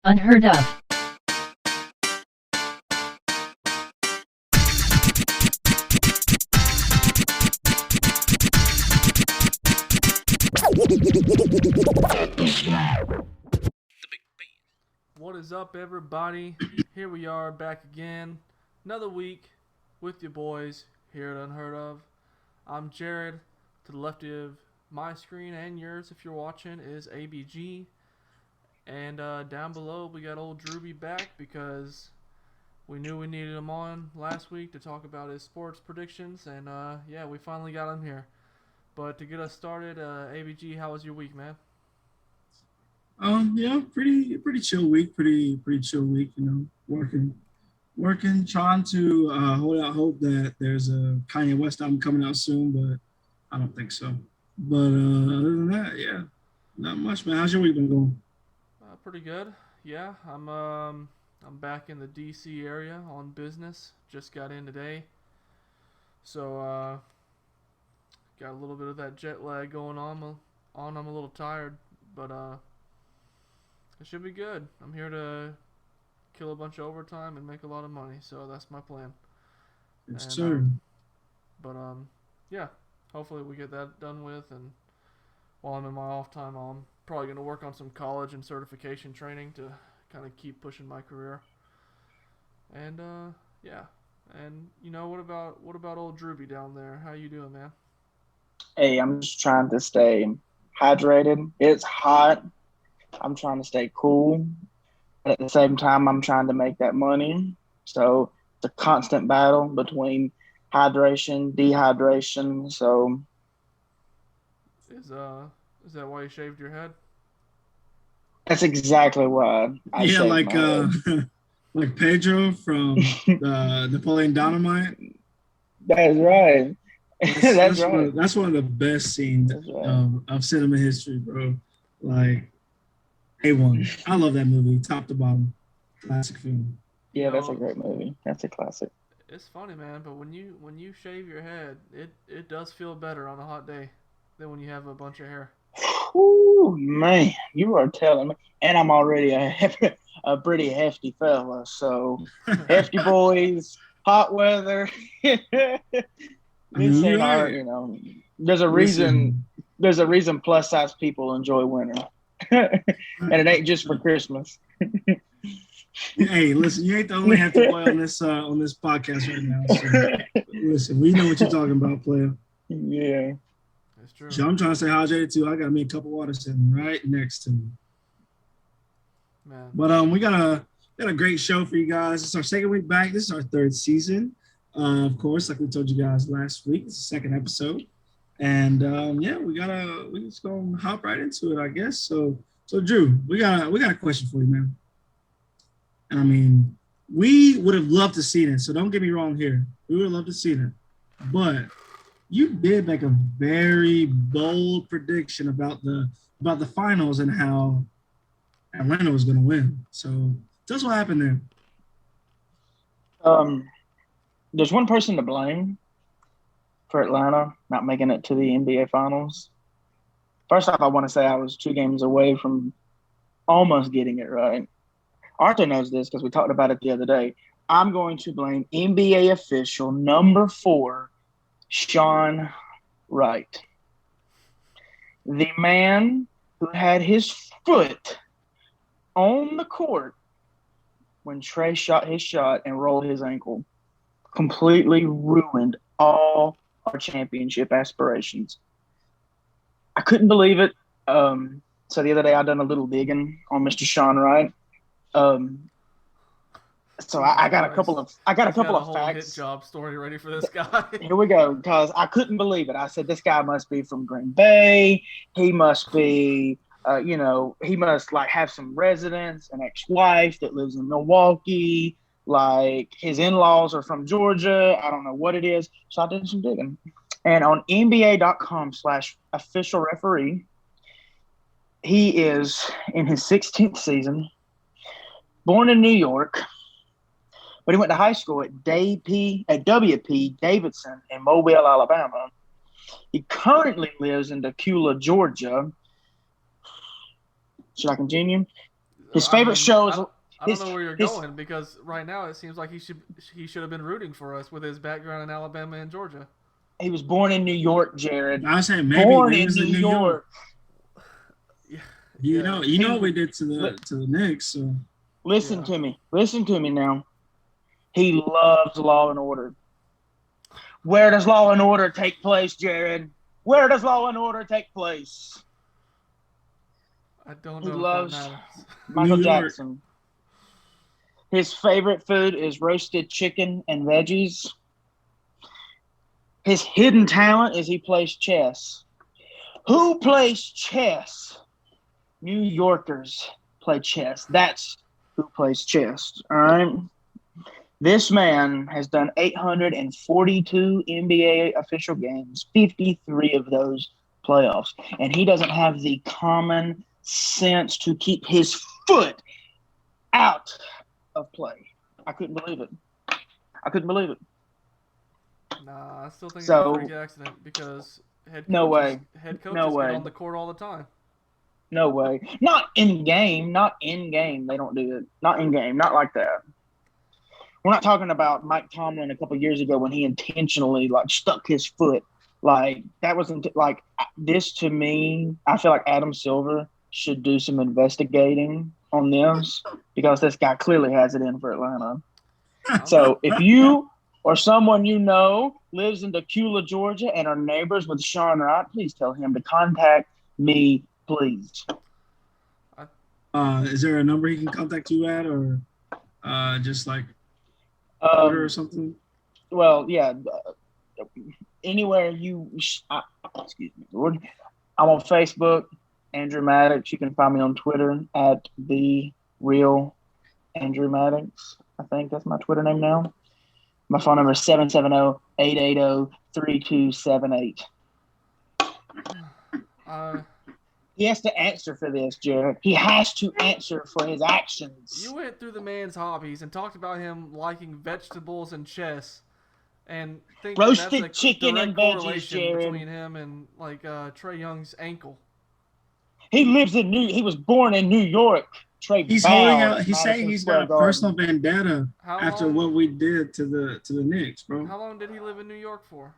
Unheard of. What is up, everybody? Here we are back again. Another week with your boys here at Unheard of. I'm Jared. To the left of my screen and yours, if you're watching, is ABG. And down below, we got old Drewby back because we knew we needed him on last week to talk about his sports predictions. And yeah, we finally got him here. But to get us started, ABG, how was your week, man? Yeah, pretty chill week. Pretty chill week. Working, trying to hold out hope that there's a Kanye West album coming out soon, but I don't think so. But other than that, yeah, not much, man. How's your week been going? Pretty good. Yeah, I'm back in the DC area on business. Just got in today, so got a little bit of that jet lag going on. I'm a little tired, but it should be good. I'm here to kill a bunch of overtime and make a lot of money, so that's my plan. Yes, And, sir. But yeah, hopefully we get that done with, and while I'm in my off time, I'm probably going to work on some college and certification training to kind of keep pushing my career. And yeah, and what about old Drewby down there? How you doing, man? Hey, I'm just trying to stay hydrated. It's hot. I'm trying to stay cool. But at the same time, I'm trying to make that money. So it's a constant battle between hydration, dehydration. So Is that why you shaved your head? that's exactly why I Yeah, shaved like my head. like Pedro from Napoleon Dynamite. That's right. That's right. That's one of the best scenes That's right. of cinema history, bro. Like A1. I love that movie, top to bottom. Classic film. Yeah, that's a great movie. That's a classic. It's funny, man, but when you shave your head, it does feel better on a hot day than when you have a bunch of hair. Ooh, man, you are telling me. And I'm already a pretty hefty fella. So hefty boys, hot weather. This ain't our, There's a reason. There's a reason plus size people enjoy winter, and it ain't just for Christmas. Hey, listen, you ain't the only hefty boy on this podcast right now. So, listen, we know what you're talking about, player. Yeah, That's true. So I'm trying to stay hydrated too. I got me a cup of water sitting right next to me. Man. But we got a great show for you guys. It's our second week back. This is our third season. Of course, like we told you guys last week, it's the second episode. And yeah, we just gonna hop right into it, I guess. So Drew, we got a question for you, man. And I mean, we would have loved to see it. So don't get me wrong here. We would have loved to see it. But you did make a very bold prediction about the finals and how Atlanta was gonna win. So tell us what happened there. There's one person to blame for Atlanta not making it to the NBA Finals. First off, I want to say I was 2 games away from almost getting it right. Arthur knows this because we talked about it the other day. I'm going to blame NBA official number 4, Sean Wright. The man who had his foot on the court when Trey shot his shot and rolled his ankle. Completely ruined all our championship aspirations. I couldn't believe it. So the other day I done a little digging on Mr. Sean Wright. So I got a couple of whole facts. Hit job story ready for this guy. Here we go, because I couldn't believe it. I said this guy must be from Green Bay. He must be, he must like have some residence, an ex-wife that lives in Milwaukee. Like his in-laws are from Georgia. I don't know what it is. So I did some digging. And on NBA.com/official referee, he is in his 16th season, born in New York, but he went to high school at W.P. Davidson in Mobile, Alabama. He currently lives in Decula, Georgia. Should I continue? His favorite show is I don't know where you're going because right now it seems like he should have been rooting for us with his background in Alabama and Georgia. He was born in New York, Jared. I was saying maybe born he in was New in New York. Yeah. You know what we did to the Knicks. So. Listen to me now. He loves Law and Order. Where does Law and Order take place, Jared? Where does Law and Order take place? I don't know. He loves if that matters. Michael Jackson. His favorite food is roasted chicken and veggies. His hidden talent is he plays chess. Who plays chess? New Yorkers play chess. That's who plays chess. All right. This man has done 842 NBA official games, 53 of those playoffs, and he doesn't have the common sense to keep his foot out of play. I couldn't believe it. Nah, I still think it's a freak accident because head coaches get on the court all the time. No way. Not in game. They don't do it. Not in game. Not like that. We're not talking about Mike Tomlin a couple of years ago when he intentionally stuck his foot. That wasn't this to me. I feel like Adam Silver should do some investigating on this because this guy clearly has it in for Atlanta. So if you or someone you know lives in Decula, Georgia, and are neighbors with Sean Wright, please tell him to contact me, please. Is there a number he can contact you at, or just Twitter or something? Well, yeah. Anywhere you excuse me, Lord. I'm on Facebook, Andrew Maddox. You can find me on Twitter at the real Andrew Maddox. I think that's my Twitter name now. My phone number is 770-880-3278. He has to answer for this, Jared. He has to answer for his actions. You went through the man's hobbies and talked about him liking vegetables and chess, and think roasted that's a chicken direct and veggies, correlation Jared. between him and Trae Young's ankle. He was born in New York. He's holding out. He's saying he's got a personal vendetta after what we did to the Knicks, bro. How long did he live in New York for?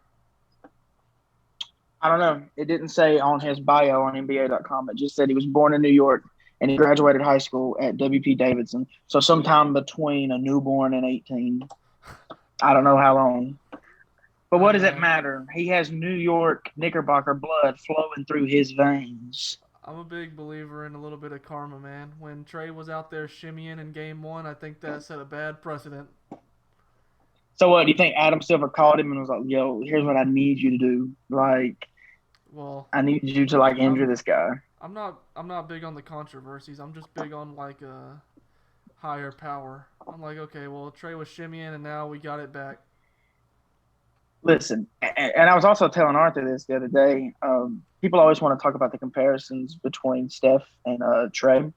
I don't know. It didn't say on his bio on NBA.com. It just said he was born in New York and he graduated high school at W.P. Davidson. So sometime between a newborn and 18. I don't know how long. But what does it matter? He has New York Knickerbocker blood flowing through his veins. I'm a big believer in a little bit of karma, man. When Trae was out there shimmying in Game 1, I think that set a bad precedent. So what, do you think Adam Silver called him and was like, yo, here's what I need you to do? I need you to injure this guy. I'm not big on the controversies. I'm just big on higher power. I'm like, okay, well, Trae was shimmying and now we got it back. Listen, and I was also telling Arthur this the other day. People always want to talk about the comparisons between Steph and Trae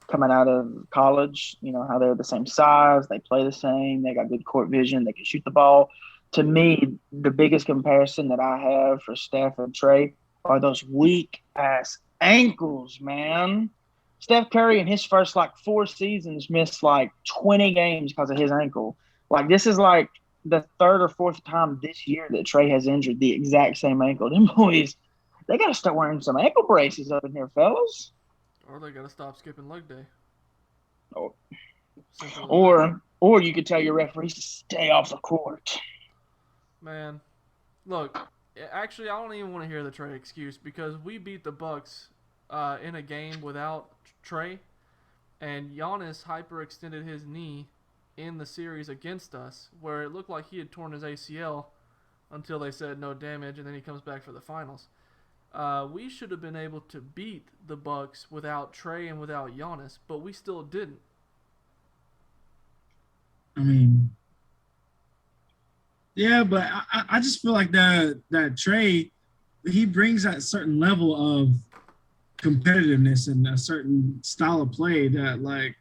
coming out of college. You know, how they're the same size, they play the same, they got good court vision, they can shoot the ball. To me, the biggest comparison that I have for Steph and Trae are those weak-ass ankles, man. Steph Curry in his first 4 seasons missed 20 games because of his ankle. This is the third or fourth time this year that Trae has injured the exact same ankle. Them boys, they got to start wearing some ankle braces up in here, fellas. Or they got to stop skipping leg day. Or you could tell your referees to stay off the court. Man, look, actually, I don't even want to hear the Trae excuse because we beat the Bucks in a game without Trae, and Giannis hyperextended his knee in the series against us, where it looked like he had torn his ACL until they said no damage, and then he comes back for the finals. We should have been able to beat the Bucks without Trae and without Giannis, but we still didn't. I mean, yeah, but I just feel like that Trae, he brings that certain level of competitiveness and a certain style of play that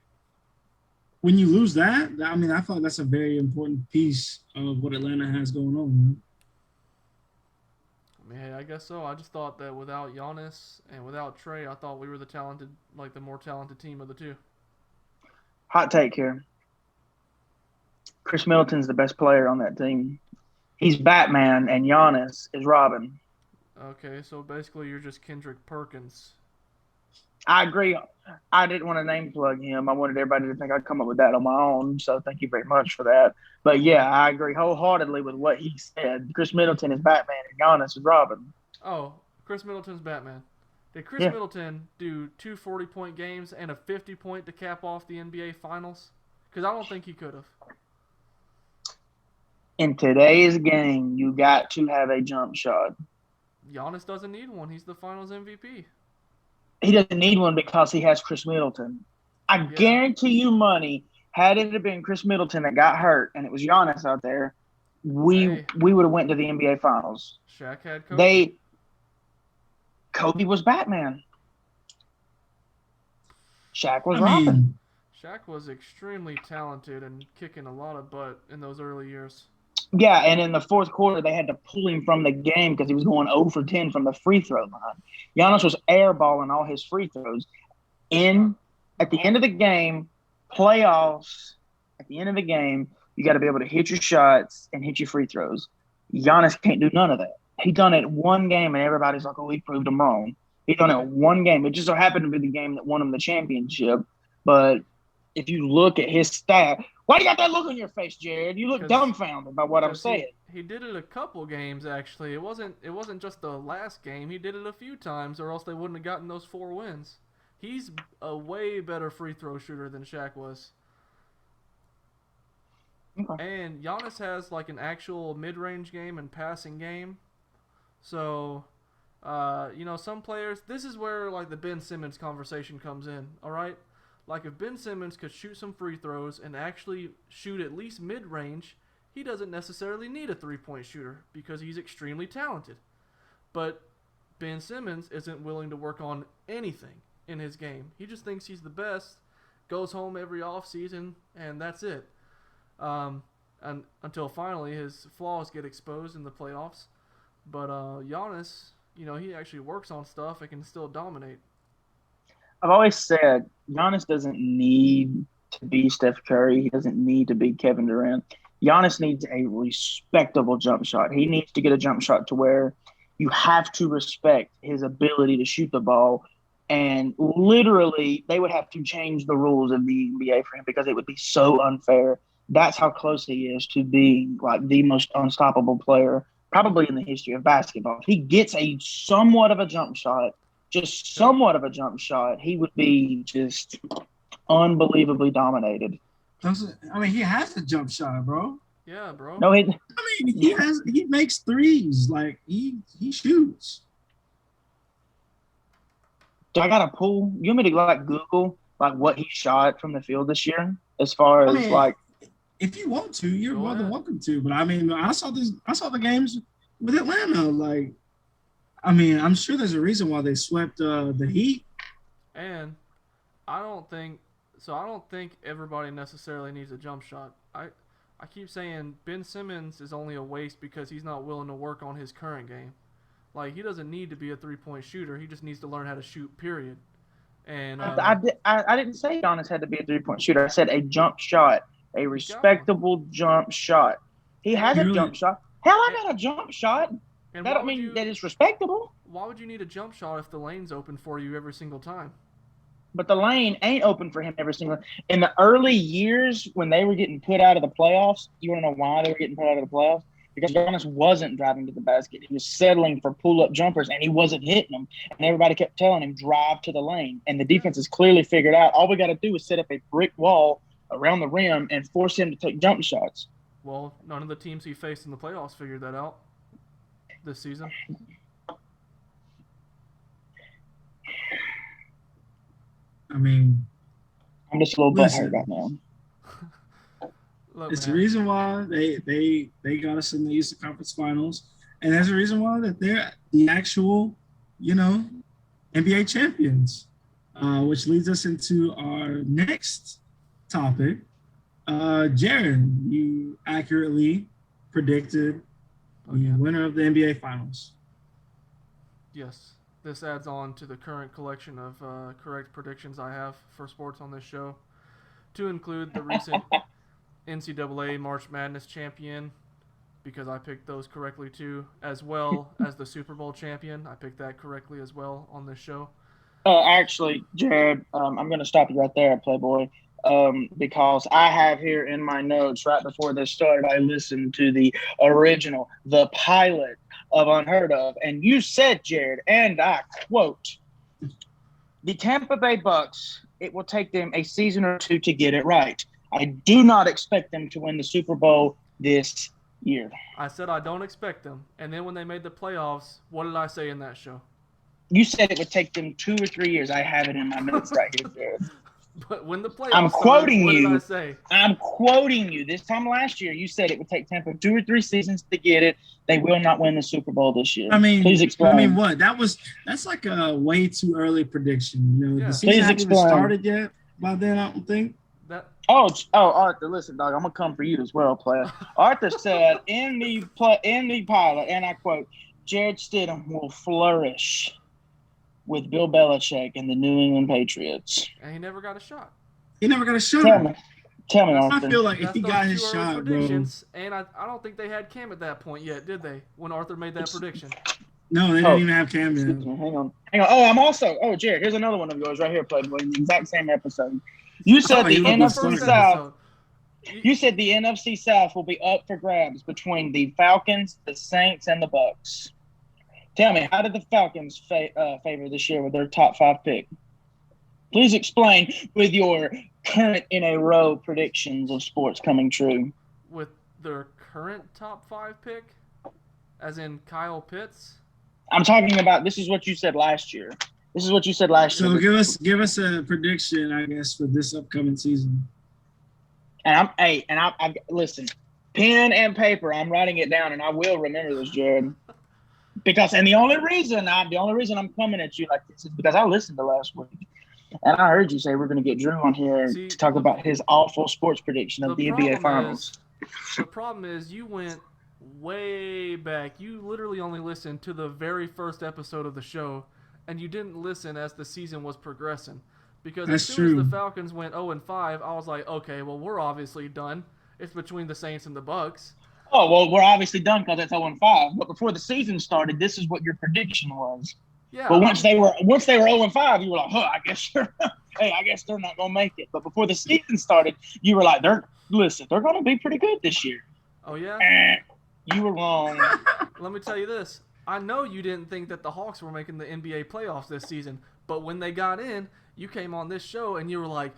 when you lose that, I mean, I feel like that's a very important piece of what Atlanta has going on. I mean, hey, I guess so. I just thought that without Giannis and without Trae, I thought we were the more talented team of the two. Hot take here. Chris Middleton's the best player on that team. He's Batman and Giannis is Robin. Okay, so basically you're just Kendrick Perkins. I agree. I didn't want to name plug him. I wanted everybody to think I'd come up with that on my own. So thank you very much for that. But yeah, I agree wholeheartedly with what he said. Chris Middleton is Batman and Giannis is Robin. Oh, Chris Middleton's Batman. Did Chris Yeah. Middleton do 2 40-point games and a 50-point to cap off the NBA Finals? Because I don't think he could have. In today's game, you got to have a jump shot. Giannis doesn't need one. He's the Finals MVP. He doesn't need one because he has Chris Middleton. I guarantee you money, had it have been Chris Middleton that got hurt and it was Giannis out there, we would have went to the NBA Finals. Shaq had Kobe. Kobe was Batman. Shaq was Robin. Shaq was extremely talented and kicking a lot of butt in those early years. Yeah, and in the fourth quarter, they had to pull him from the game because he was going 0 for 10 from the free throw line. Giannis was airballing all his free throws. At the end of the game, playoffs, at the end of the game, you got to be able to hit your shots and hit your free throws. Giannis can't do none of that. He done it one game, and everybody's like, oh, he proved him wrong. He done it one game. It just so happened to be the game that won him the championship. But if you look at his stat, why you got that look on your face, Jared? You look dumbfounded by what I'm saying. He did it a couple games, actually. It wasn't just the last game. He did it a few times, or else they wouldn't have gotten those 4 wins. He's a way better free throw shooter than Shaq was. Okay. And Giannis has like an actual mid-range game and passing game. So, some players, this is where like the Ben Simmons conversation comes in, all right? Like if Ben Simmons could shoot some free throws and actually shoot at least mid-range, he doesn't necessarily need a three-point shooter because he's extremely talented. But Ben Simmons isn't willing to work on anything in his game. He just thinks he's the best, goes home every offseason, and that's it. And until finally his flaws get exposed in the playoffs. But Giannis, he actually works on stuff and can still dominate. I've always said Giannis doesn't need to be Steph Curry. He doesn't need to be Kevin Durant. Giannis needs a respectable jump shot. He needs to get a jump shot to where you have to respect his ability to shoot the ball. And literally, they would have to change the rules of the NBA for him because it would be so unfair. That's how close he is to being like the most unstoppable player probably in the history of basketball. If he gets a somewhat of a jump shot, just somewhat of a jump shot, he would be just unbelievably dominated. He has a jump shot, bro. Yeah, bro. No, he makes threes. Like he shoots. Do I gotta pull? You want me to Google what he shot from the field this year? As far as if you want to, you're more than welcome to. But I saw the games with Atlanta. I'm sure there's a reason why they swept the Heat. And I don't think everybody necessarily needs a jump shot. I keep saying Ben Simmons is only a waste because he's not willing to work on his current game. Like, he doesn't need to be a three-point shooter. He just needs to learn how to shoot, period. And I didn't say Giannis had to be a three-point shooter. I said a jump shot, a respectable jump shot. He has a jump shot. Hell, I got a jump shot. That don't mean that it's respectable. Why would you need a jump shot if the lane's open for you every single time? But the lane ain't open for him every single time. In the early years when they were getting put out of the playoffs, you want to know why they were getting put out of the playoffs? Because Giannis wasn't driving to the basket. He was settling for pull-up jumpers, and he wasn't hitting them. And everybody kept telling him, drive to the lane. And the defense has clearly figured out all we got to do is set up a brick wall around the rim and force him to take jump shots. Well, none of the teams he faced in the playoffs figured that out this season. I'm just a little butthurt right now. It's the reason why they got us in the Eastern Conference Finals, and there's a reason why that they're the actual, NBA champions. Which leads us into our next topic. Jared, you accurately predicted the winner of the NBA Finals. Yes. This adds on to the current collection of correct predictions I have for sports on this show. to include the recent NCAA March Madness champion, because I picked those correctly too, as well as the Super Bowl champion. I picked that correctly as well on this show. Actually, Jared, I'm going to stop you right there, Playboy, because I have here in my notes right before this started, I listened to the original, the pilot of Unheard Of, and you said, Jared, and I quote, the Tampa Bay Bucks, it will take them a season or two to get it right. I do not expect them to win the Super Bowl this year. I said I don't expect them. And then when they made the playoffs, what did I say in that show? You said it would take them 2 or 3 years. I have it in my notes right here, Jared. But when the playoffs I'm quoting started, you. What did I say? I'm quoting you. This time last year, you said it would take Tampa 2 or 3 seasons to get it. They will not win the Super Bowl this year. I mean, please explain. I mean, what? That's like a way too early prediction. You know, Yeah. the season Please hasn't even explain. started yet. By then, I don't think. Oh, Arthur, listen, dog. I'm gonna come for you as well, player. Arthur said in the pilot, and I quote, Jared Stidham will flourish with Bill Belichick and the New England Patriots. And he never got a shot. He never got a shot. Tell me, I Arthur. feel like if That's he those got his 2 early shot, bro. predictions, and I don't think they had Cam at that point yet, did they? When Arthur made that prediction. No, they didn't even have Cam yet. Excuse me, hang on. Oh, Jared, here's another one of yours right here, Playboy, in the exact same episode. You said the you went NFC first South. You said the NFC South will be up for grabs between the Falcons, the Saints, and the Bucks. Tell me, how did the Falcons favor this year with their top 5 pick? Please explain with your current in a row predictions of sports coming true. With their current top 5 pick, as in Kyle Pitts. I'm talking about, this is what you said last year. So give us a prediction, I guess, for this upcoming season. And I listen, pen and paper. I'm writing it down, and I will remember this, Jared. The only reason I'm coming at you like this is because I listened to last week, and I heard you say we're going to get Drew on here to talk about his awful sports prediction of the NBA Finals. The problem is you went way back. You literally only listened to the very first episode of the show, and you didn't listen as the season was progressing. Because as soon as the Falcons went 0-5, I was like, okay, well, we're obviously done. It's between the Saints and the Bucks. Oh, well, we're obviously done because it's 0-5. But before the season started, this is what your prediction was. Yeah. But once they were 0-5, you were like, I guess they're not gonna make it. But before the season started, you were like, they're gonna be pretty good this year. Oh yeah. You were wrong. Let me tell you this. I know you didn't think that the Hawks were making the NBA playoffs this season, but when they got in, you came on this show and you were like,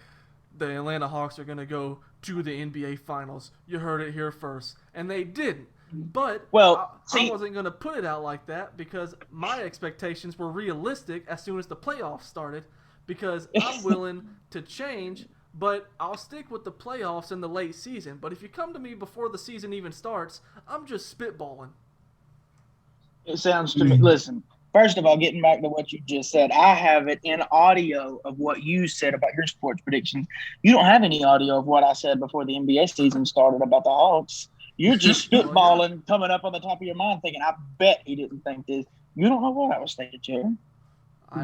the Atlanta Hawks are going to go to the NBA Finals. You heard it here first. And they didn't. But I wasn't going to put it out like that because my expectations were realistic as soon as the playoffs started because I'm willing to change, but I'll stick with the playoffs in the late season. But if you come to me before the season even starts, I'm just spitballing. It sounds to me, listen, first of all, getting back to what you just said, I have it in audio of what you said about your sports predictions. You don't have any audio of what I said before the NBA season started about the Hawks. You're just spitballing, coming up on the top of your mind thinking, I bet he didn't think this. You don't know what I was thinking, Jared.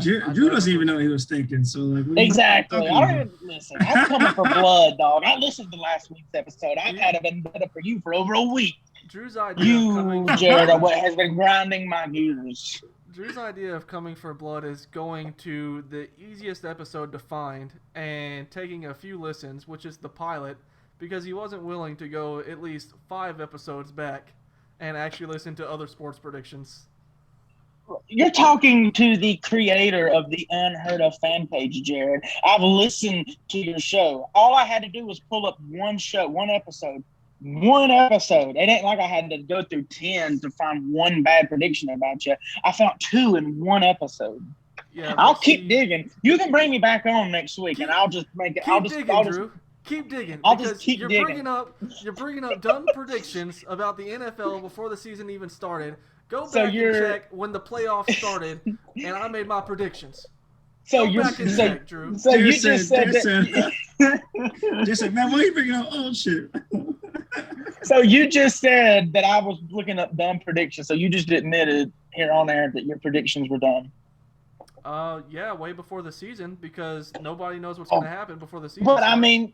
Drew doesn't even know what he was thinking. So like, exactly. I don't even listen. I'm coming for blood, dog. I listened to last week's episode. I've had a vendetta for you for over a week. Drew's idea Jared, are what has been grinding my gears. Drew's idea of coming for blood is going to the easiest episode to find and taking a few listens, which is the pilot, because he wasn't willing to go at least 5 episodes back and actually listen to other sports predictions. You're talking to the creator of the Unheard Of fan page, Jared. I've listened to your show. All I had to do was pull up one episode. It ain't like I had to go through 10 to find one bad prediction about you. I found 2 in one episode. Yeah, I'll keep digging. You can bring me back on next week, and I'll just make it. Drew. Keep digging. I'll just keep digging. You're bringing up dumb predictions about the NFL before the season even started. Go back and check when the playoffs started, and I made my predictions. Drew. So you just said man, why are you bringing up old shit? So you just said that I was looking up dumb predictions. So you just admitted here on air that your predictions were dumb. Yeah, way before the season because nobody knows what's going to happen before the season. But I mean,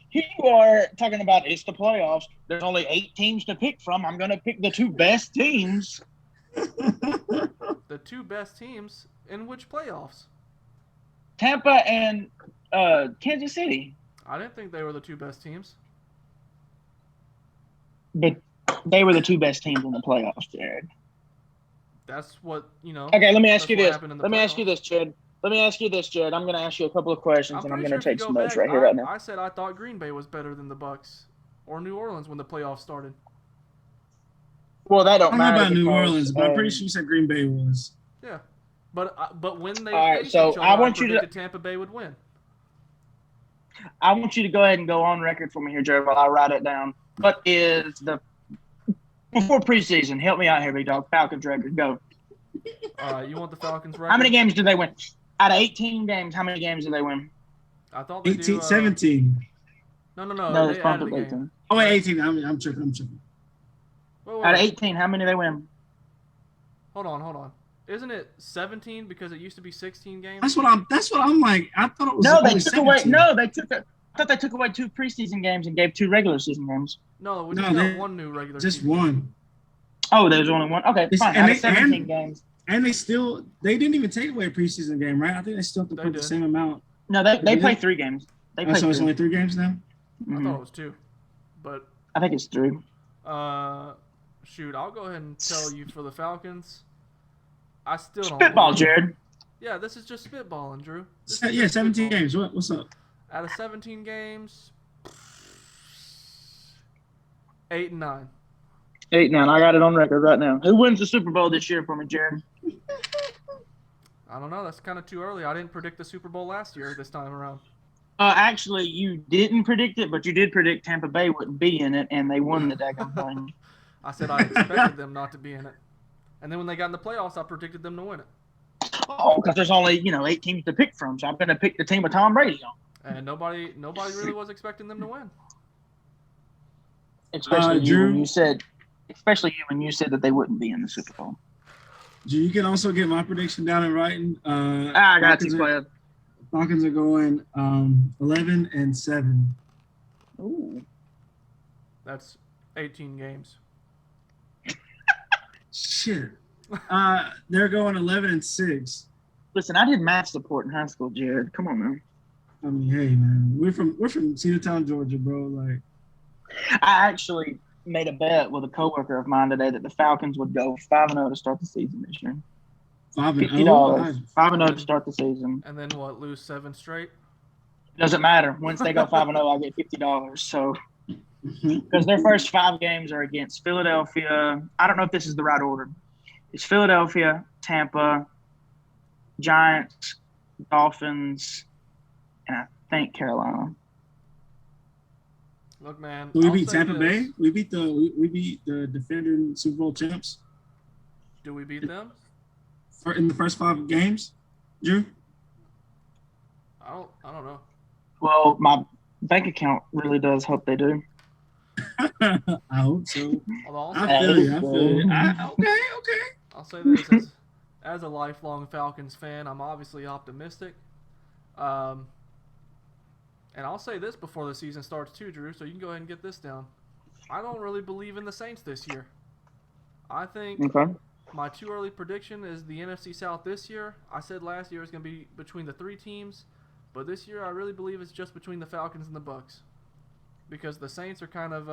Here you are talking about it's the playoffs. There's only 8 teams to pick from. I'm going to pick the 2 best teams. The 2 best teams in which playoffs? Tampa and Kansas City. I didn't think they were the 2 best teams. But they were the 2 best teams in the playoffs, Jared. That's what, Okay, let me ask you this. Let me ask you this, Jared. I'm going to ask you a couple of questions, and I'm going to take some notes right here, right now. I said I thought Green Bay was better than the Bucks or New Orleans when the playoffs started. Well, that don't matter. I don't know about New Orleans, but I'm pretty sure you said Green Bay was. Yeah, but when they faced each other, I predicted Tampa Bay would win. I want you to go ahead and go on record for me here, Jared, while I write it down. What is before preseason? Help me out here, big dog. Falcons record, go. All right, you want the Falcons record? How many games did they win? Out of 18 games, how many games did they win? I thought they 18, 17. No. No, They added a game. 18. Oh, wait, 18. I'm tripping. Wait. Out of 18, how many did they win? Hold on. Isn't it 17 because it used to be 16 games? That's what I'm like. I thought it was No, they only took 17. away. No, they took. I thought they took away 2 preseason games and gave 2 regular season games. No, we just got 1 new regular. Just season. 1. Oh, there's only 1. Okay, fine. Out of 17 games. And they didn't even take away a preseason game, right? I think they still have to put the same amount. No, they play 3 games. They play so it's only 3 games now? I thought it was 2, but I think it's 3. Shoot, I'll go ahead and tell you for the Falcons. I still don't. Spitball, Jared. Yeah, this is just spitballing, Drew. 17 games. What's up? Out of 17 games, 8 and 9. 8-9. I got it on record right now. Who wins the Super Bowl this year for me, Jared? I don't know. That's kind of too early. I didn't predict the Super Bowl last year this time around. Actually, you didn't predict it, but you did predict Tampa Bay wouldn't be in it, and they won the daggone thing. I said I expected them not to be in it. And then when they got in the playoffs, I predicted them to win it. Oh, because there's only 8 teams to pick from, so I'm going to pick the team with Tom Brady on. And nobody really was expecting them to win. Especially you when you said that they wouldn't be in the Super Bowl. Drew, you can also get my prediction down in writing. I got you, Clay. Falcons are going 11-7. Ooh. That's 18 games. Shit. They're going 11-6. Listen, I did math support in high school, Jared. Come on, man. I mean, hey, man, we're from Cedartown, Georgia, bro. Like, I actually made a bet with a coworker of mine today that the Falcons would go 5-0 to start the season this year. 5-0. $50. 5-0 to start the season. And then what? Lose 7 straight? Doesn't matter. Once they go 5-0, I get $50. So, because their first 5 games are against Philadelphia. I don't know if this is the right order. It's Philadelphia, Tampa, Giants, Dolphins, and I think Carolina. Look, man. We beat Tampa Bay. We beat the defending Super Bowl champs. Do we beat them? In the first 5 games, Drew? I don't know. Well, my bank account really does hope they do. I hope so. I feel you. Okay. I'll say this as a lifelong Falcons fan, I'm obviously optimistic. And I'll say this before the season starts too, Drew, so you can go ahead and get this down. I don't really believe in the Saints this year. I think my too early prediction is the NFC South this year. I said last year it's going to be between the 3 teams, but this year I really believe it's just between the Falcons and the Bucks. Because the Saints are kind of,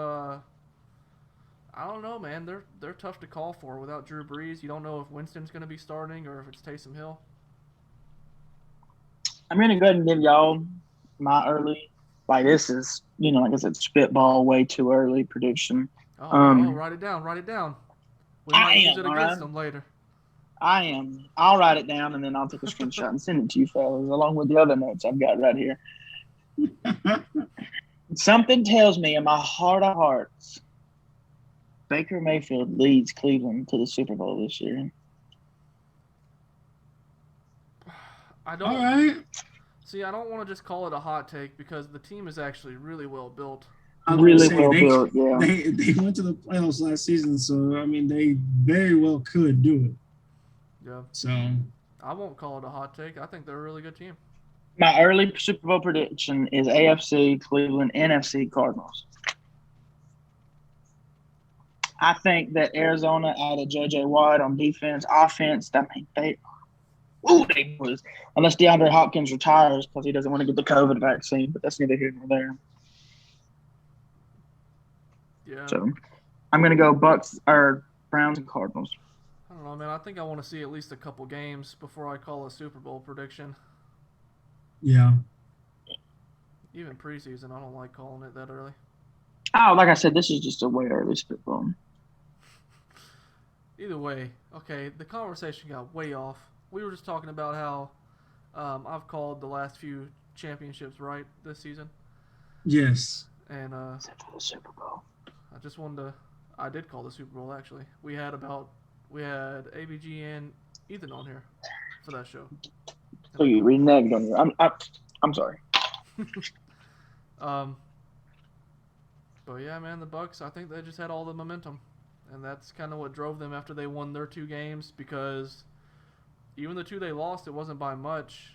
I don't know, man. They're tough to call for without Drew Brees. You don't know if Winston's going to be starting or if it's Taysom Hill. I'm going to go ahead and give y'all my early, this is, like I said, spitball way too early prediction. Write it down. We might use it against them later. I am. I'll write it down, and then I'll take a screenshot and send it to you fellas, along with the other notes I've got right here. Something tells me in my heart of hearts, Baker Mayfield leads Cleveland to the Super Bowl this year. All right. See, I don't want to just call it a hot take because the team is actually really well built. Really well built, yeah. They went to the playoffs last season, so, I mean, they very well could do it. Yeah. So I won't call it a hot take. I think they're a really good team. My early Super Bowl prediction is AFC Cleveland, NFC Cardinals. I think that Arizona added J.J. Watt on defense, offense. I mean, they was unless DeAndre Hopkins retires because he doesn't want to get the COVID vaccine, but that's neither here nor there. Yeah. So I'm gonna go Bucks or Browns and Cardinals. I don't know, man. I think I want to see at least a couple games before I call a Super Bowl prediction. Yeah. Even preseason, I don't like calling it that early. Oh, like I said, this is just a way early spitball. Either way, okay, the conversation got way off. We were just talking about how I've called the last few championships right this season. Yes. And Except for the Super Bowl. I just wanted to. I did call the Super Bowl actually. We had ABG and Ethan on here for that show. So you reneged on your. I'm sorry. But yeah, man, the Bucks. I think they just had all the momentum, and that's kind of what drove them after they won their 2 games. Because even the 2 they lost, it wasn't by much.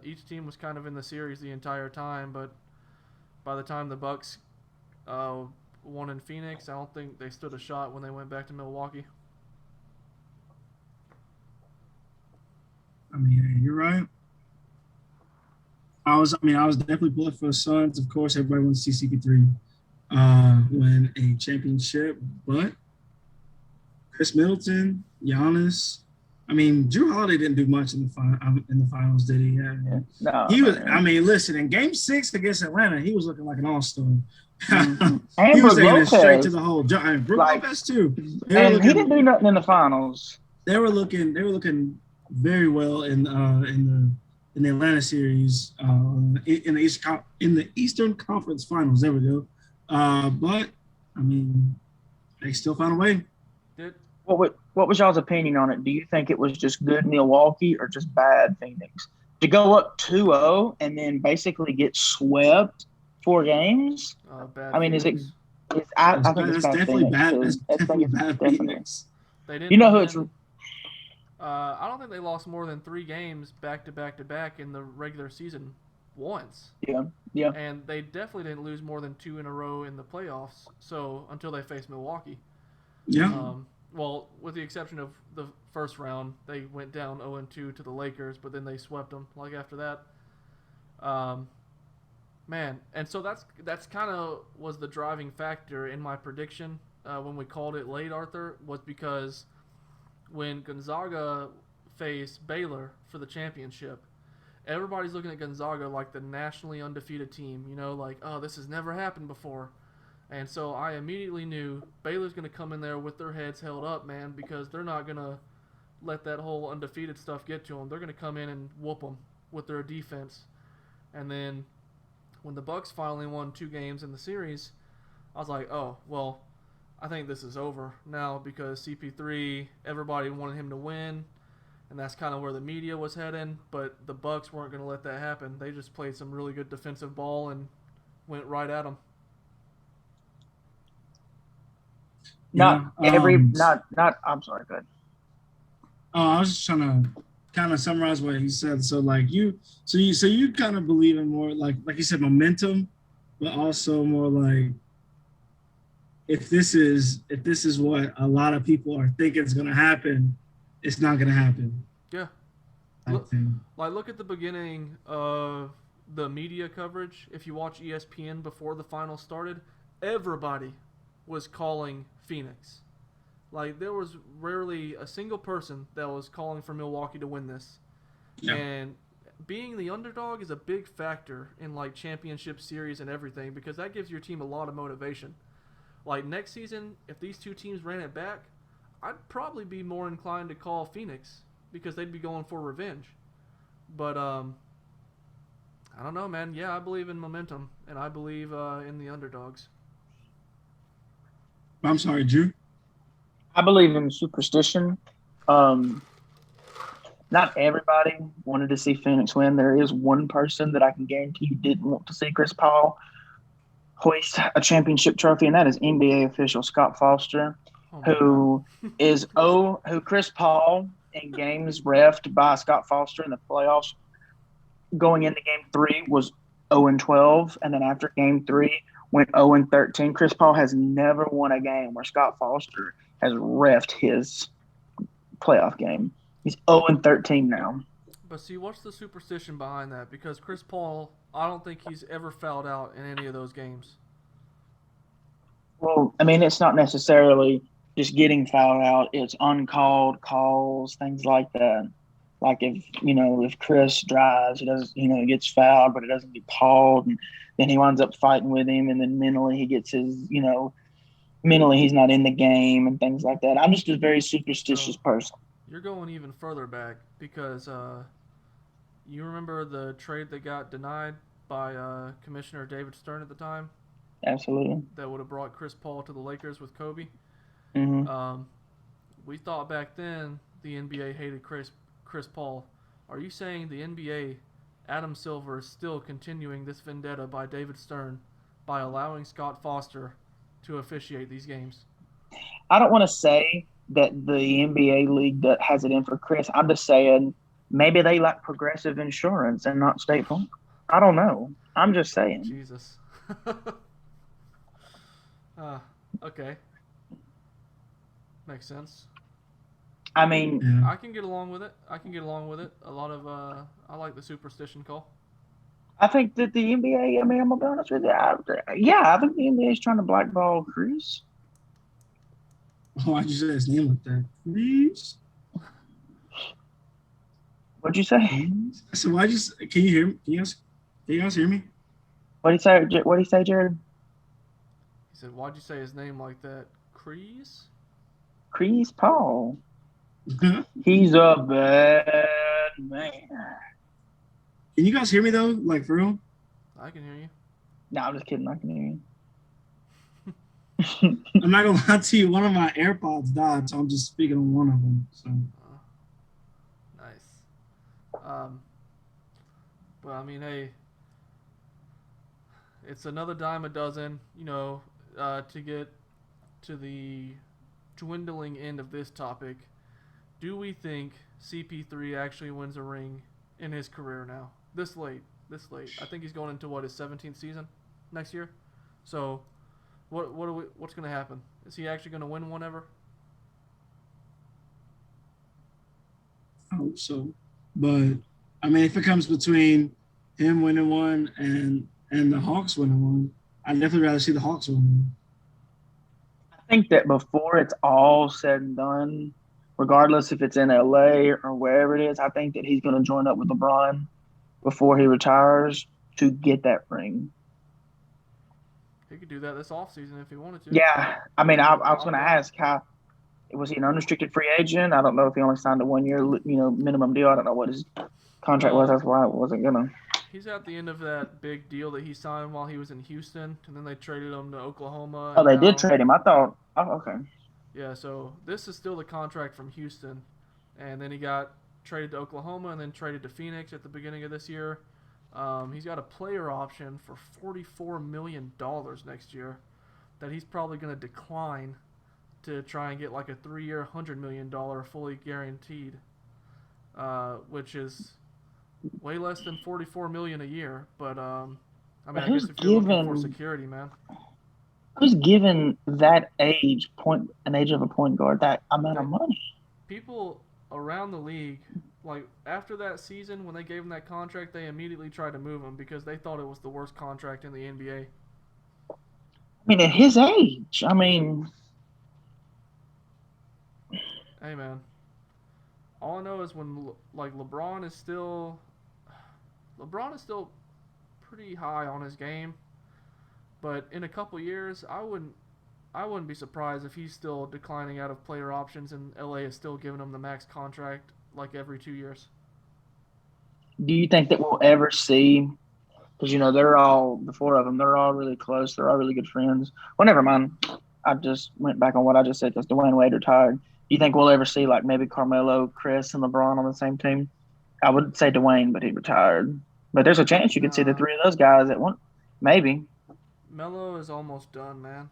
Each team was kind of in the series the entire time, but by the time the Bucks won in Phoenix, I don't think they stood a shot when they went back to Milwaukee. I mean, you're right. I was definitely pulling for the Suns. Of course, everybody wants to see CP3 win a championship, but Chris Middleton, Giannis. I mean, Drew Holiday didn't do much in the finals, did he? Yeah. No, he was. I mean, listen, in Game 6 against Atlanta, he was looking like an all-star. Mm-hmm. He was taking it straight to the hole. Brook Lopez too. And he didn't do nothing in the finals. They were looking very well in the Atlanta series in the Eastern Conference Finals. There we go. But I mean, they still found a way. What was y'all's opinion on it? Do you think it was just good Milwaukee or just bad Phoenix? To go up 2-0 and then basically get swept 4 games? I mean, Phoenix. I think it's definitely bad. That's definitely bad Phoenix. They didn't. You know who it's. I don't think they lost more than 3 games back to back in the regular season once. Yeah. And they definitely didn't lose more than 2 in a row in the playoffs. So until they faced Milwaukee. Yeah. Well, with the exception of the first round, they went down 0-2 to the Lakers, but then they swept them. Like after that, man, and so that's kind of was the driving factor in my prediction when we called it late, Arthur, was because when Gonzaga faced Baylor for the championship, everybody's looking at Gonzaga like the nationally undefeated team, like, oh, this has never happened before. And so I immediately knew Baylor's going to come in there with their heads held up, man, because they're not going to let that whole undefeated stuff get to them. They're going to come in and whoop them with their defense. And then when the Bucks finally won 2 games in the series, I was like, oh, well, I think this is over now because CP3, everybody wanted him to win, and that's kind of where the media was heading. But the Bucks weren't going to let that happen. They just played some really good defensive ball and went right at them. I'm sorry, go ahead. I was just trying to kind of summarize what he said. So you kind of believe in more like you said, momentum, but also more like if this is what a lot of people are thinking is going to happen, it's not going to happen. Yeah. Look at the beginning of the media coverage. If you watch ESPN before the final started, everybody was calling Phoenix. Like, there was rarely a single person that was calling for Milwaukee to win this. Yeah. And being the underdog is a big factor in, like, championship series and everything because that gives your team a lot of motivation. Like, next season, if these 2 teams ran it back, I'd probably be more inclined to call Phoenix because they'd be going for revenge. But, I don't know, man. Yeah, I believe in momentum, and I believe in the underdogs. I'm sorry, Drew. I believe in superstition. Not everybody wanted to see Phoenix win. There is one person that I can guarantee you didn't want to see Chris Paul hoist a championship trophy, and that is NBA official Scott Foster, who Chris Paul in games reffed by Scott Foster in the playoffs going into Game 3 was 0-12, and then after Game 3 went 0-13. Chris Paul has never won a game where Scott Foster has reffed his playoff game. He's 0-13 now. But see, what's the superstition behind that? Because Chris Paul, I don't think he's ever fouled out in any of those games. Well, I mean, it's not necessarily just getting fouled out. It's uncalled calls, things like that. Like if Chris drives, he gets fouled, but it doesn't get called, and then he winds up fighting with him, and then mentally he gets mentally he's not in the game and things like that. I'm just a very superstitious person. You're going even further back because you remember the trade that got denied by Commissioner David Stern at the time? Absolutely. That would have brought Chris Paul to the Lakers with Kobe. Mm-hmm. We thought back then the NBA hated Chris Paul. Are you saying the NBA, Adam Silver, is still continuing this vendetta by David Stern by allowing Scott Foster to officiate these games? I don't want to say that the NBA league that has it in for Chris. I'm just saying maybe they like Progressive Insurance and not State Farm. I don't know. I'm just saying. Jesus. Okay. Makes sense. I mean, I can get along with it. A lot of I like the superstition call. I think that the NBA. I mean, I'm gonna be honest with you. I think the NBA is trying to blackball Chris. Why'd you say his name like that? Please. What'd you say? So can you hear me? Can you guys hear me? What'd he say, Jared? He said, "Why'd you say his name like that?" Chris Paul. He's a bad man. Can you guys hear me though? Like for real? I can hear you. No, I'm just kidding. I can hear you. I'm not gonna lie to you. One of my AirPods died, so I'm just speaking on one of them. So nice. But I mean, hey, it's another dime a dozen. To get to the dwindling end of this topic, do we think CP3 actually wins a ring in his career now? This late. I think he's going into his 17th season next year. So, what's going to happen? Is he actually going to win one ever? I hope so. But I mean, if it comes between him winning one and the Hawks winning one, I'd definitely rather see the Hawks win one. I think that before it's all said and done, regardless if it's in LA or wherever it is, I think that he's going to join up with LeBron before he retires to get that ring. He could do that this offseason if he wanted to. Yeah. I mean, I was going to ask, how was he an unrestricted free agent? I don't know if he only signed a 1 year, minimum deal. I don't know what his contract was. That's why I wasn't going to. He's at the end of that big deal that he signed while he was in Houston, and then they traded him to Oklahoma. Oh, they did trade him. I thought. Oh, okay. Yeah, so this is still the contract from Houston, and then he got traded to Oklahoma and then traded to Phoenix at the beginning of this year. He's got a player option for $44 million next year that he's probably going to decline to try and get like a 3-year, $100 million fully guaranteed, which is way less than $44 million a year. But I guess if you're looking for security, man. Who's given that an age of a point guard, that amount of money? People around the league, like after that season when they gave him that contract, they immediately tried to move him because they thought it was the worst contract in the NBA. I mean, at his age, I mean. Hey, man. All I know is when LeBron is still pretty high on his game, but in a couple years, I wouldn't be surprised if he's still declining out of player options and LA is still giving him the max contract like every 2 years. Do you think that we'll ever see? Because the 4 of them, they're all really close. They're all really good friends. Well, never mind. I just went back on what I just said because Dwayne Wade retired. Do you think we'll ever see like maybe Carmelo, Chris, and LeBron on the same team? I would say Dwayne, but he retired. But there's a chance you could see the 3 of those guys at one. Maybe. Melo is almost done, man.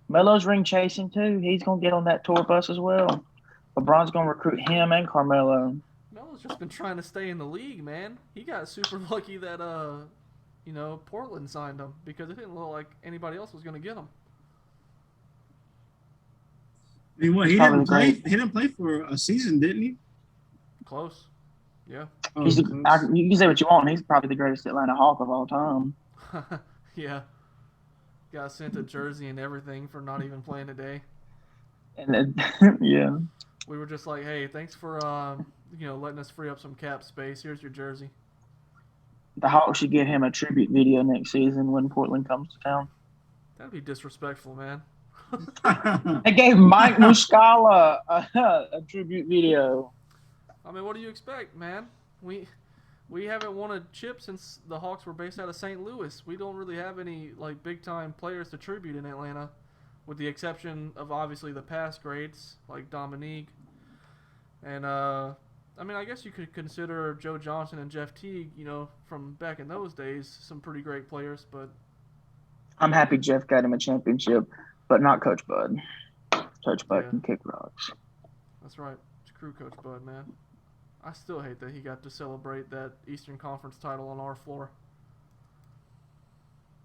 Melo's ring chasing too. He's gonna get on that tour bus as well. LeBron's gonna recruit him and Carmelo. Melo's LeBron's just been trying to stay in the league, man. He got super lucky that Portland signed him because it didn't look like anybody else was going to get him. I mean, what he didn't play? He didn't play for a season, didn't he? Close. Yeah. You can say what you want. He's probably the greatest Atlanta Hawk of all time. Yeah. Got sent a jersey and everything for not even playing today. And then, yeah. We were just like, hey, thanks for letting us free up some cap space. Here's your jersey. The Hawks should give him a tribute video next season when Portland comes to town. That'd be disrespectful, man. They gave Mike Muscala a tribute video. I mean, what do you expect, man? We haven't won a chip since the Hawks were based out of St. Louis. We don't really have any like big time players to tribute in Atlanta, with the exception of obviously the past greats like Dominique. And I mean, I guess you could consider Joe Johnson and Jeff Teague, from back in those days, some pretty great players. But I'm happy Jeff got him a championship, but not Coach Bud. Coach Bud can kick rocks. That's right. Screw Coach Bud, man. I still hate that he got to celebrate that Eastern Conference title on our floor.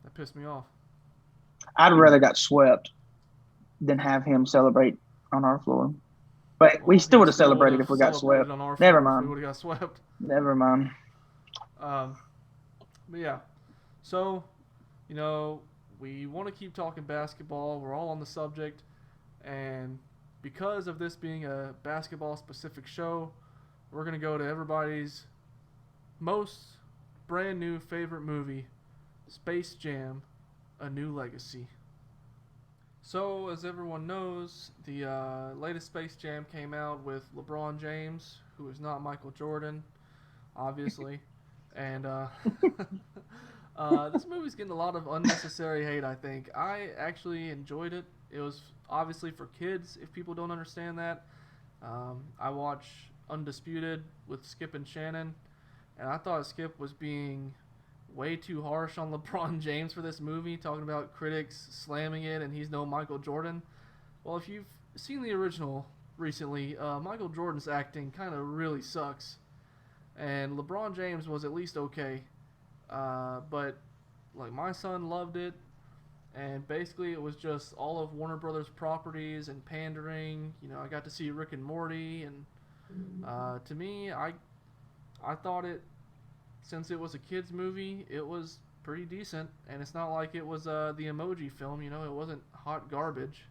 That pissed me off. I'd rather got swept than have him celebrate on our floor. But we still would have celebrated if we got swept. Never mind. We would have got swept. Never mind. But yeah. So, we want to keep talking basketball. We're all on the subject. And because of this being a basketball-specific show, we're going to go to everybody's most brand new favorite movie, Space Jam: A New Legacy. So, as everyone knows, the latest Space Jam came out with LeBron James, who is not Michael Jordan, obviously. And this movie's getting a lot of unnecessary hate, I think. I actually enjoyed it. It was obviously for kids, if people don't understand that. I watched Undisputed with Skip and Shannon, and I thought Skip was being way too harsh on LeBron James for this movie, talking about critics slamming it and he's no Michael Jordan. Well, if you've seen the original recently, Michael Jordan's acting kind of really sucks, and LeBron James was at least okay, but like my son loved it, and basically it was just all of Warner Brothers properties and pandering. I got to see Rick and Morty, and to me, I thought it, since it was a kids movie, it was pretty decent, and it's not like it was the Emoji film. It wasn't hot garbage.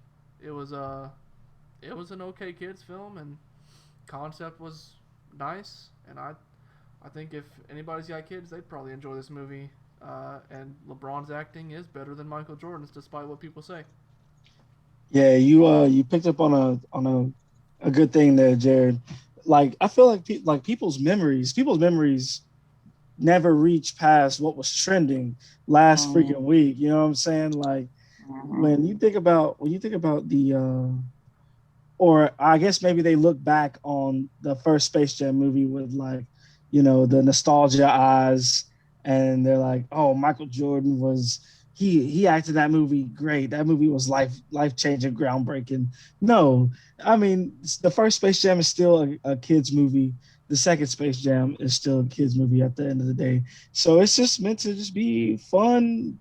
It was an okay kids film, and concept was nice, and I think if anybody's got kids, they'd probably enjoy this movie. And LeBron's acting is better than Michael Jordan's, despite what people say. Yeah, you picked up on a good thing there, Jared. Like, I feel like people's memories never reach past what was trending last freaking week. You know what I'm saying? Like, when you think about the or I guess maybe they look back on the first Space Jam movie with like, the nostalgia eyes, and they're like, oh, Michael Jordan he acted that movie great. That movie was life-changing, groundbreaking. No, I mean, the first Space Jam is still a kid's movie. The second Space Jam is still a kid's movie at the end of the day. So it's just meant to just be fun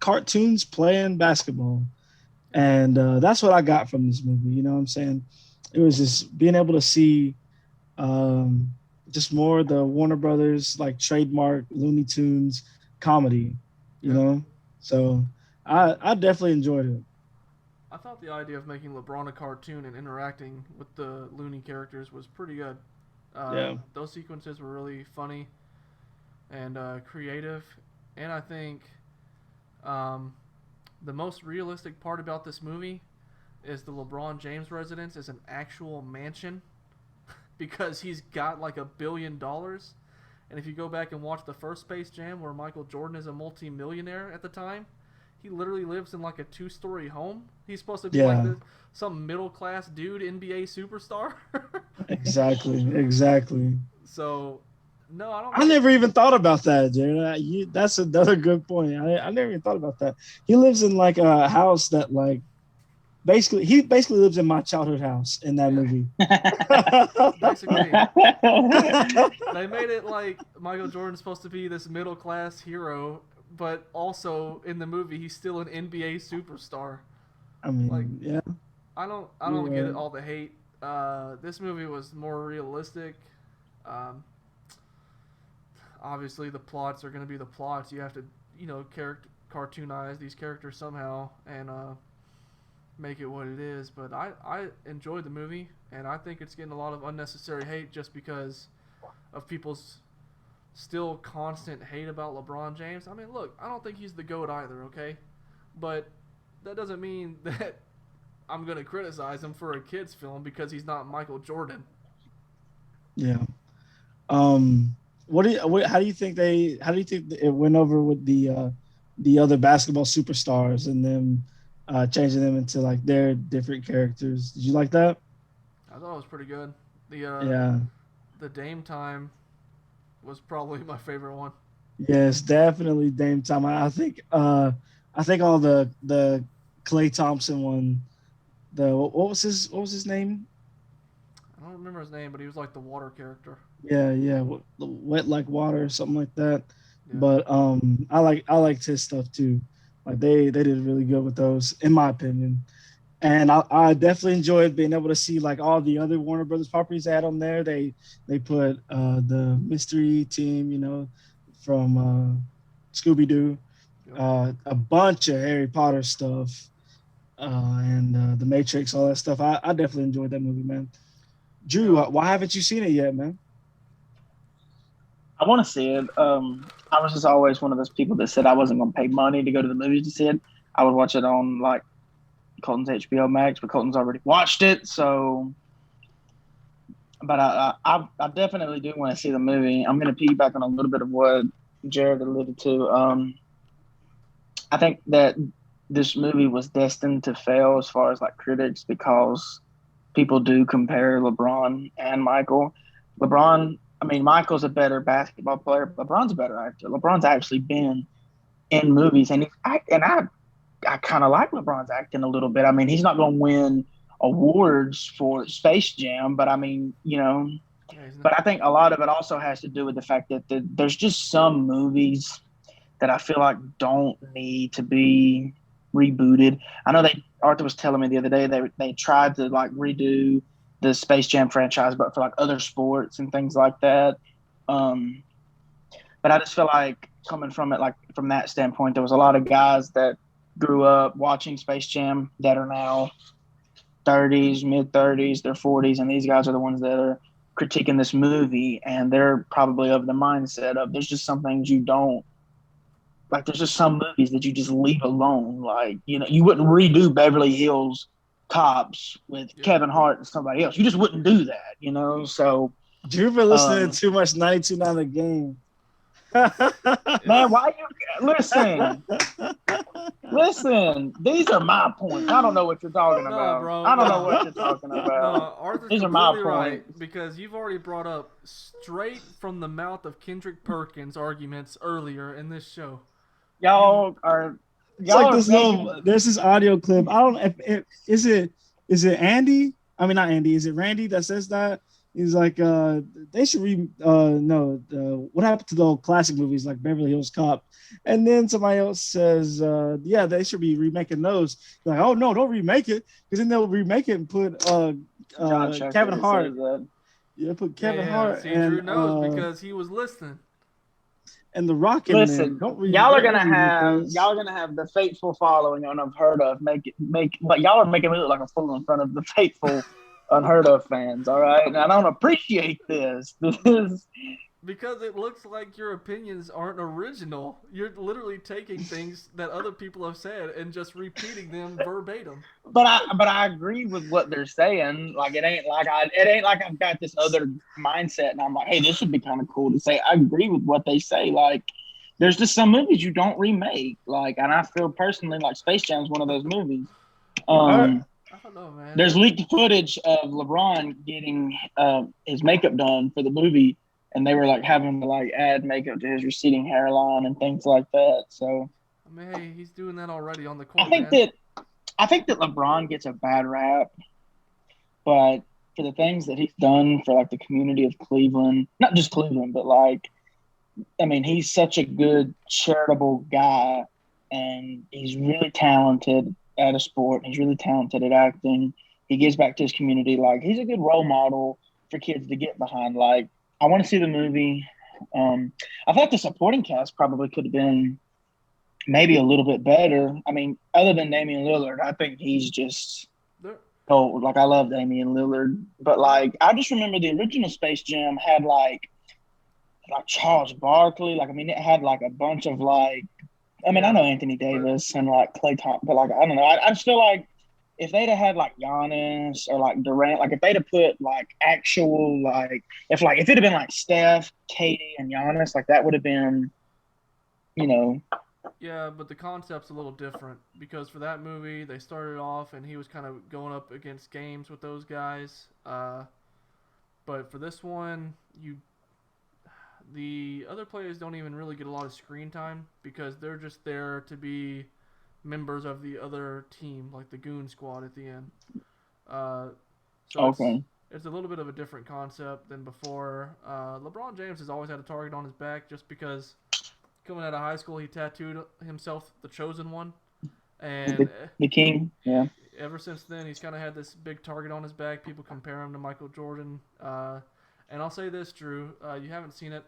cartoons playing basketball. And that's what I got from this movie. You know what I'm saying? It was just being able to see just more of the Warner Brothers, like trademark Looney Tunes comedy, you know? So I definitely enjoyed it. I thought the idea of making LeBron a cartoon and interacting with the Looney characters was pretty good. Those sequences were really funny and creative. And I think the most realistic part about this movie is the LeBron James residence is an actual mansion because he's got like $1 billion. And if you go back and watch the first Space Jam where Michael Jordan is a multi-millionaire at the time, he literally lives in like a 2-story home. He's supposed to be like some middle-class dude, NBA superstar. Exactly. So, no, I never even thought about that, Jared. That's another good point. I never even thought about that. He lives in like a house that like he basically lives in my childhood house in that Yeah. movie. Basically, they made it like Michael Jordan's supposed to be this middle class hero, but also in the movie he's still an NBA superstar. I Like mean, yeah, I don't get it yeah, all the hate. This movie was more realistic. Um, Obviously the plots are going to be the plots. You have to cartoonize these characters somehow and make it what it is. But I enjoyed the movie, and I think it's getting a lot of unnecessary hate just because of people's still constant hate about LeBron James. I mean, look, I don't think he's the GOAT either, okay? But that doesn't mean that I'm going to criticize him for a kid's film because he's not Michael Jordan. yeah. Um, how do you think it went over with the other basketball superstars and them changing them into like their different characters? Did you like that? I thought it was pretty good. The Yeah. the Dame time was probably my favorite one. Yes, definitely Dame Time. I think all the Clay Thompson one. The what was his name? I don't remember his name, but he was like the water character. Yeah, wet like water, something like that. Yeah. But I liked his stuff too. Like they did really good with those, in my opinion. And I definitely enjoyed being able to see like all the other Warner Brothers properties they had on there. They put the mystery team, from Scooby Doo, Yep. a bunch of Harry Potter stuff, and the Matrix, all that stuff. I definitely enjoyed that movie, man. Drew, Yeah. why haven't you seen it yet, man? I want to see it. I was just always one of those people that said I wasn't going to pay money to go to the movies to see it. I would watch it on like Colton's HBO Max, but Colton's already watched it. So, but I definitely do want to see the movie. I'm going to piggyback on a little bit of what Jared alluded to. I think that this movie was destined to fail as far as like critics because people do compare LeBron and Michael. Michael's a better basketball player. LeBron's a better actor. LeBron's actually been in movies, and I kind of like LeBron's acting a little bit. I mean, he's not going to win awards for Space Jam, but I mean, but I think a lot of it also has to do with the fact that there's just some movies that I feel like don't need to be rebooted. I know Arthur was telling me the other day they tried to like redo the Space Jam franchise, but for like other sports and things like that. But I just feel like coming from it, like from that standpoint, there was a lot of guys that grew up watching Space Jam that are now 30s, mid 30s, their 40s, and these guys are the ones that are critiquing this movie, and they're probably of the mindset of there's just some things you don't like. There's just some movies that you just leave alone. Like, you wouldn't redo Beverly Hills Cops with Kevin Hart and somebody else. You just wouldn't do that, So Drew been listening to too much 92.9 The Game. Man, why you listen? These are my points. I don't know what you're talking about. Bro, I don't know what you're talking about. No, Arthur's These are my completely right points. because you've already brought up straight from the mouth of Kendrick Perkins arguments earlier in this show. It's like this there's this audio clip. I don't know is it Andy? I mean, not Andy. Is it Randy that says that? He's like, they should what happened to the old classic movies like Beverly Hills Cop? And then somebody else says, yeah, they should be remaking those. Like, oh no, don't remake it, because then they'll remake it and put Kevin Hart. Yeah, put Kevin Hart. See, Drew knows because he was listening. And The Rock in Listen, there. Y'all are gonna have the faithful following on Unheard Of. But y'all are making me look like a fool in front of the faithful Unheard Of fans. All right, and I don't appreciate this. Because it looks like your opinions aren't original. You're literally taking things that other people have said and just repeating them verbatim. But I agree with what they're saying. Like it ain't like I've got this other mindset and I'm like, hey, this would be kind of cool to say. I agree with what they say. Like there's just some movies you don't remake. Like, and I feel personally like Space Jam is one of those movies. I don't know, man. There's leaked footage of LeBron getting his makeup done for the movie. And they were like having to like add makeup to his receding hairline and things like that. So I mean, hey, he's doing that already on the court. I think I think that LeBron gets a bad rap, but for the things that he's done for like the community of Cleveland, not just Cleveland, but like, I mean, he's such a good charitable guy, and he's really talented at a sport. He's really talented at acting. He gives back to his community. Like, he's a good role model for kids to get behind. Like, I want to see the movie. I thought the supporting cast probably could have been maybe a little bit better. I mean, other than Damian Lillard, I think he's just cold. Like, I love Damian Lillard, but like, I just remember the original Space Jam had like Charles Barkley. Like, I mean, it had like a bunch of like, I mean, I know Anthony Davis and like Klay Thompson, but like, I don't know. I just feel like if they'd have had like Giannis or like Durant, like if they'd have put like actual like if it'd have been like Steph, Katie, and Giannis, like that would have been, you know. Yeah, but the concept's a little different because for that movie they started off and he was kind of going up against games with those guys. But for this one, the other players don't even really get a lot of screen time because they're just there to be members of the other team, like the Goon Squad at the end. So Okay. it's a little bit of a different concept than before. LeBron James has always had a target on his back just because coming out of high school he tattooed himself the Chosen One, and the King. Yeah. Ever since then he's kind of had this big target on his back. People compare him to Michael Jordan. And I'll say this, Drew, you haven't seen it,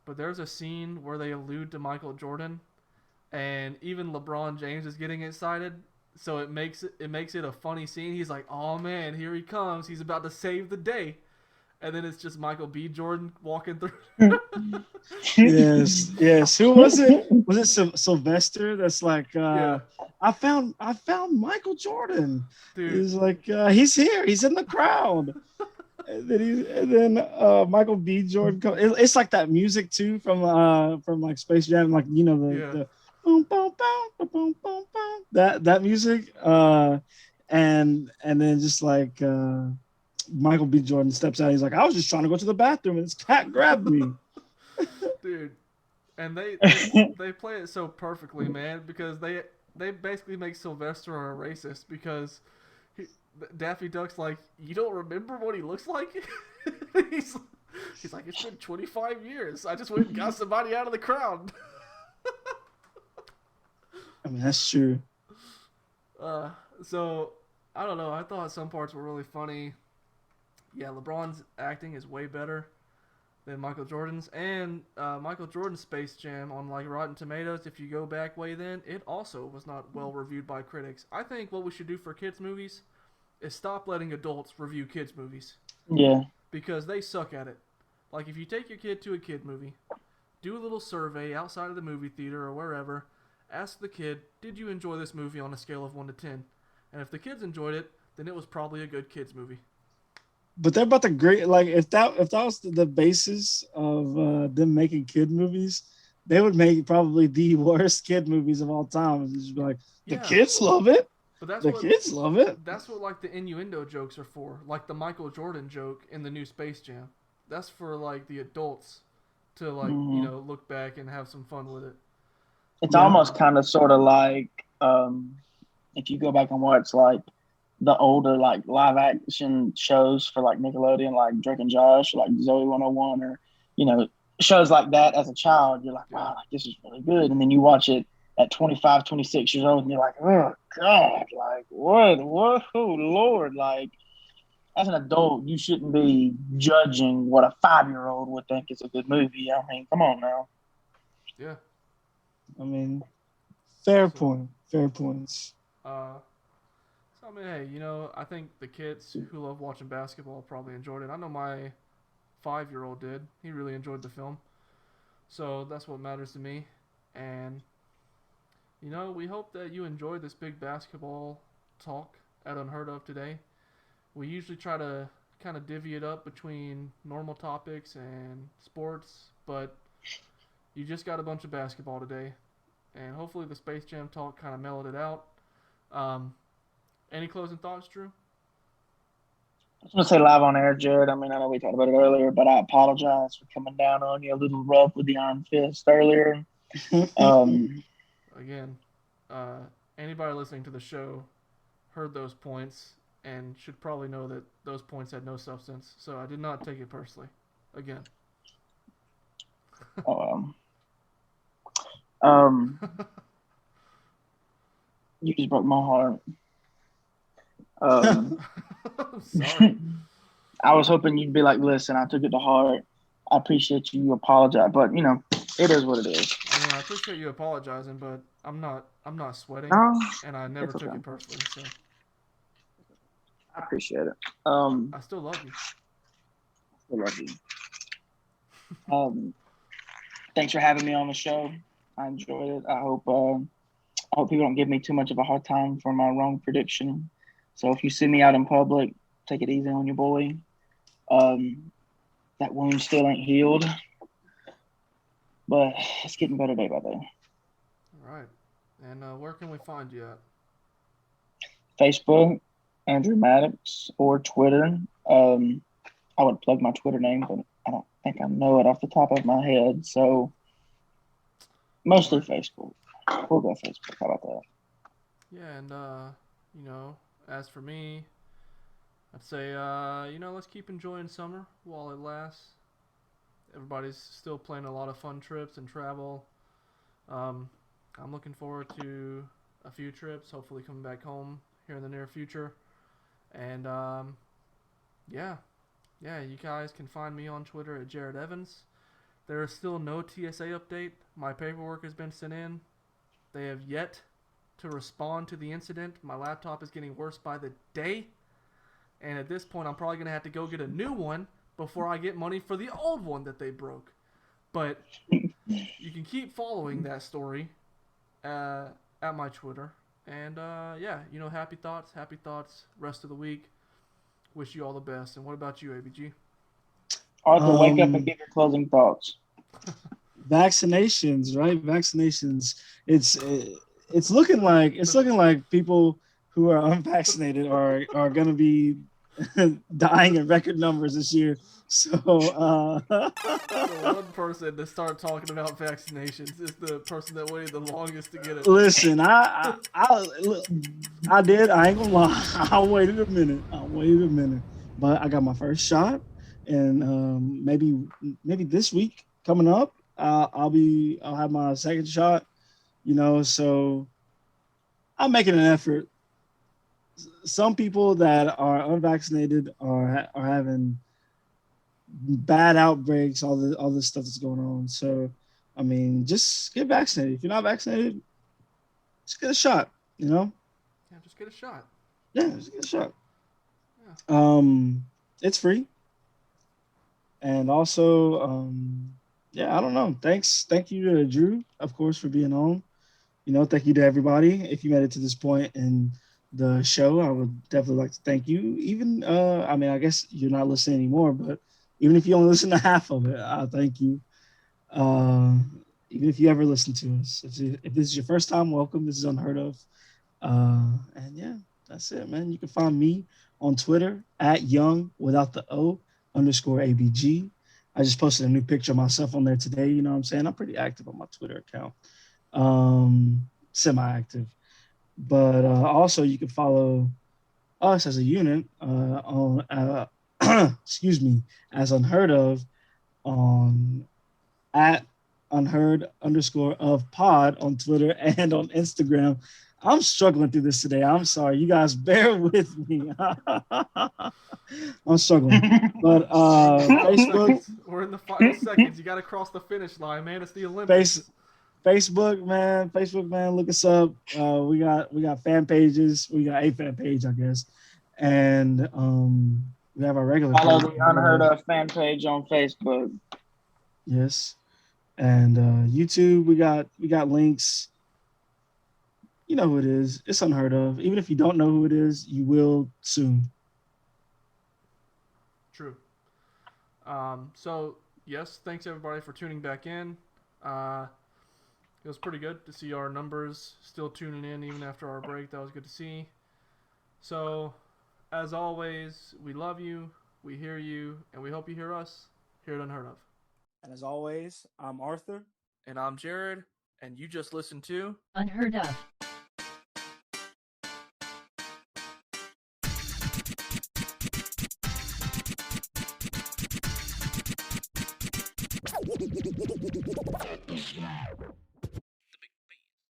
but there's a scene where they allude to Michael Jordan, and even LeBron James is getting excited. So it makes it a funny scene. He's like, "Oh man, here he comes! He's about to save the day," and then it's just Michael B. Jordan walking through. Yes. Who was it? Was it Sylvester? That's like, Yeah. I found Michael Jordan. Dude. He's like, he's here. He's in the crowd. And then Michael B. Jordan comes. It's like that music too from like Space Jam, like the boom boom boom boom boom boom that music. And then just like Michael B. Jordan steps out. He's like, I was just trying to go to the bathroom and this cat grabbed me. Dude, and they play it so perfectly, man, because they basically make Sylvester a racist because Daffy Duck's like, you don't remember what he looks like? he's like, it's been 25 years. I just went and got somebody out of the crowd. I mean, that's true. So I don't know. I thought some parts were really funny. Yeah, LeBron's acting is way better than Michael Jordan's, and Michael Jordan's Space Jam on like Rotten Tomatoes, if you go back way then, it also was not well reviewed by critics. I think what we should do for kids movies is stop letting adults review kids movies. Yeah. Because they suck at it. Like if you take your kid to a kid movie, do a little survey outside of the movie theater or wherever, ask the kid, did you enjoy this movie on a scale of 1 to 10? And if the kids enjoyed it, then it was probably a good kids movie. But they're about to great, like if that was the basis of them making kid movies, they would make probably the worst kid movies of all time. And just be like, the kids love it. But kids love it. That's what like the innuendo jokes are for. Like the Michael Jordan joke in the new Space Jam. That's for like the adults to like, look back and have some fun with it. It's almost kind of sort of like if you go back and watch like the older like live action shows for like Nickelodeon, like Drake and Josh, or like Zoe 101, or shows like that as a child, you're like, wow, like, this is really good. And then you watch it at 25, 26 years old, and you're like, oh God, like what, oh Lord, like as an adult, you shouldn't be judging what a 5-year-old would think is a good movie. I mean, come on now. Yeah. I mean, fair points. So, I mean, hey, I think the kids who love watching basketball probably enjoyed it. I know my 5-year-old did. He really enjoyed the film. So that's what matters to me. And, we hope that you enjoyed this big basketball talk at Unheard of today. We usually try to kind of divvy it up between normal topics and sports, but you just got a bunch of basketball today. And hopefully the Space Jam talk kind of mellowed it out. Any closing thoughts, Drew? I was going to say live on air, Jared. I mean, I know we talked about it earlier, but I apologize for coming down on you a little rough with the iron fist earlier. Again, anybody listening to the show heard those points and should probably know that those points had no substance. So I did not take it personally. Again. Um, um, you just broke my heart. I'm sorry. I was hoping you'd be like, listen, I took it to heart. I appreciate you. You apologize, but it is what it is. I mean, I appreciate you apologizing, but I'm not sweating, No, and I never it's took okay. it personally. So I appreciate it. I still love you. I love you. Thanks for having me on the show. I enjoyed it. I hope people don't give me too much of a hard time for my wrong prediction. So if you see me out in public, take it easy on your boy. That wound still ain't healed, but it's getting better day by day. All right. And where can we find you at? Facebook, Andrew Maddox, or Twitter. I would plug my Twitter name, but I don't think I know it off the top of my head. So mostly Facebook. We'll go Facebook. How about that? Yeah, and as for me, I'd say let's keep enjoying summer while it lasts. Everybody's still planning a lot of fun trips and travel. I'm looking forward to a few trips, hopefully coming back home here in the near future. And yeah, you guys can find me on Twitter at Jared Evans. There is still no TSA update. My paperwork has been sent in. They have yet to respond to the incident. My laptop is getting worse by the day. And at this point, I'm probably going to have to go get a new one before I get money for the old one that they broke. But you can keep following that story at my Twitter. And happy thoughts, rest of the week. Wish you all the best. And what about you, ABG? Arthur, wake up and give your closing thoughts. Vaccinations, right? Vaccinations. It's looking like people who are unvaccinated are going to be dying in record numbers this year. So the one person to start talking about vaccinations is the person that waited the longest to get it. Listen, I did. I ain't gonna lie. I waited a minute, but I got my first shot, and maybe this week coming up, I'll have my second shot. So I'm making an effort. Some people that are unvaccinated are having bad outbreaks, all this stuff that's going on. So, I mean, just get vaccinated. If you're not vaccinated, just get a shot. Yeah, just get a shot. Yeah, just get a shot. Yeah. It's free, and also, I don't know. Thank you to Drew, of course, for being on. Thank you to everybody. If you made it to this point in the show, I would definitely like to thank you. Even, I guess you're not listening anymore, but even if you only listen to half of it, I'll thank you. Even if you ever listen to us. If this is your first time, welcome. This is unheard of. And yeah, that's it, man. You can find me on Twitter at young without the O _ABG. I just posted a new picture of myself on there today. You know what I'm saying? I'm pretty active on my Twitter account. Semi-active. But also you can follow us as a unit on excuse me, as unheard of on at unheard _of pod on Twitter and on Instagram. I'm struggling through this today. I'm sorry. You guys bear with me. I'm struggling. But Facebook. We're in the final seconds. You got to cross the finish line, man. It's the Olympics. Facebook, man, look us up. We got fan pages. We got a fan page, I guess. And we have our regular follow page. the Unheard Of fan page on Facebook. Yes. And YouTube, we got links. You know who it is. It's Unheard Of. Even if you don't know who it is, you will soon. True. So yes, thanks everybody for tuning back in. It was pretty good to see our numbers still tuning in even after our break. That was good to see. So, as always, we love you, we hear you, and we hope you hear us here at Unheard Of. And as always, I'm Arthur. And I'm Jared, and you just listened to Unheard Of.